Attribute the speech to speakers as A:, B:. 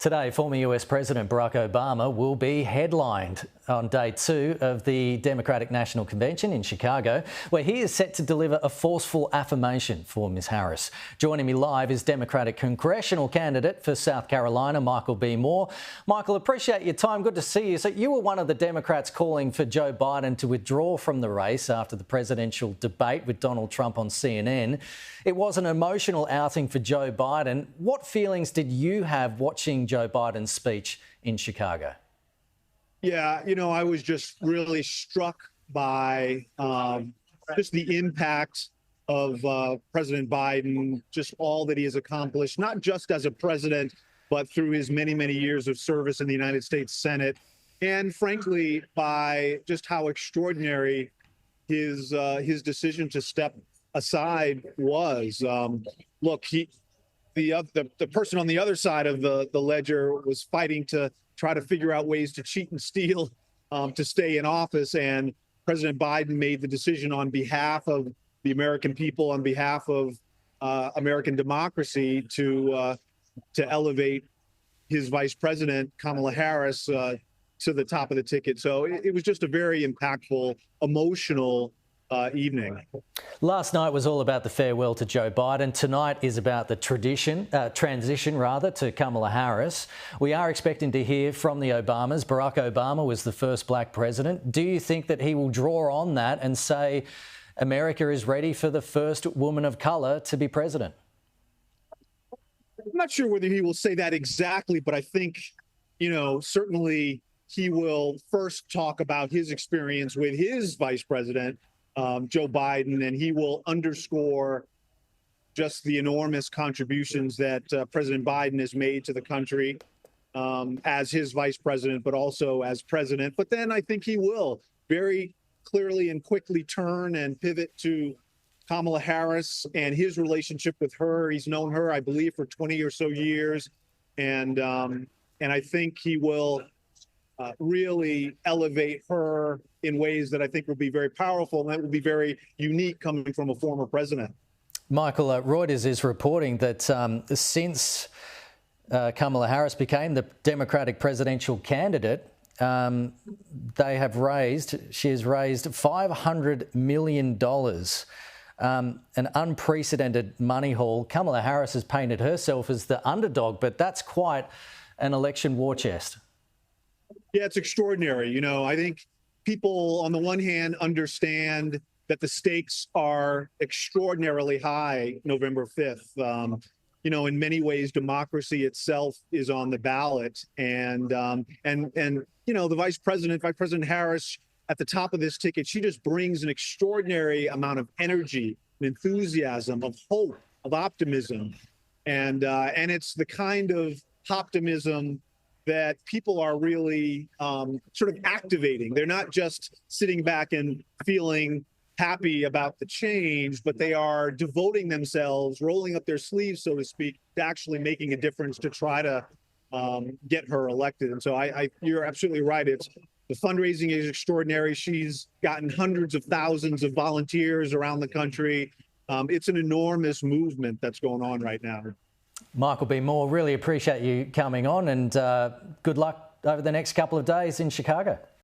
A: Today, former US President Barack Obama will be headlined on day 2 of the Democratic National Convention in Chicago, where he is set to deliver a forceful affirmation for Ms Harris. Joining me live is Democratic Congressional candidate for South Carolina, Michael B. Moore. Michael, appreciate your time. Good to see you. So you were one of the Democrats calling for Joe Biden to withdraw from the race after the presidential debate with Donald Trump on CNN. It was an emotional outing for Joe Biden. What feelings did you have watching Joe Biden's speech in Chicago?
B: Yeah, I was just really struck by just the impact of President Biden, just all that he has accomplished, not just as a president, but through his many, many years of service in the United States Senate. And frankly, by just how extraordinary his decision to step aside was. Look, the person on the other side of the ledger was fighting to try to figure out ways to cheat and steal to stay in office. And President Biden made the decision on behalf of the American people, on behalf of American democracy, to elevate his vice president, Kamala Harris, to the top of the ticket. So it was just a very impactful, emotional evening.
A: Last night was all about the farewell to Joe Biden. Tonight is about the transition to Kamala Harris. We are expecting to hear from the Obamas. Barack Obama was the first black president. Do you think that he will draw on that and say America is ready for the first woman of colour to be president?
B: I'm not sure whether he will say that exactly, but I think, certainly he will first talk about his experience with his vice president, Joe Biden, and he will underscore just the enormous contributions that President Biden has made to the country as his vice president, but also as president. But then I think he will very clearly and quickly turn and pivot to Kamala Harris and his relationship with her. He's known her, I believe, for 20 or so years. And I think he will really elevate her in ways that I think will be very powerful, and that will be very unique coming from a former president.
A: Michael, Reuters is reporting that since Kamala Harris became the Democratic presidential candidate, she has raised $500 million, an unprecedented money haul. Kamala Harris has painted herself as the underdog, but that's quite an election war chest.
B: Yeah, it's extraordinary. I think people on the one hand understand that the stakes are extraordinarily high November 5th. In many ways, democracy itself is on the ballot. And the Vice President Harris, at the top of this ticket, she just brings an extraordinary amount of energy and enthusiasm, of hope, of optimism. And it's the kind of optimism that people are really sort of activating. They're not just sitting back and feeling happy about the change, but they are devoting themselves, rolling up their sleeves, so to speak, to actually making a difference to try to get her elected. And so you're absolutely right. The fundraising is extraordinary. She's gotten hundreds of thousands of volunteers around the country. It's an enormous movement that's going on right now.
A: Michael B. Moore, really appreciate you coming on, and good luck over the next couple of days in Chicago.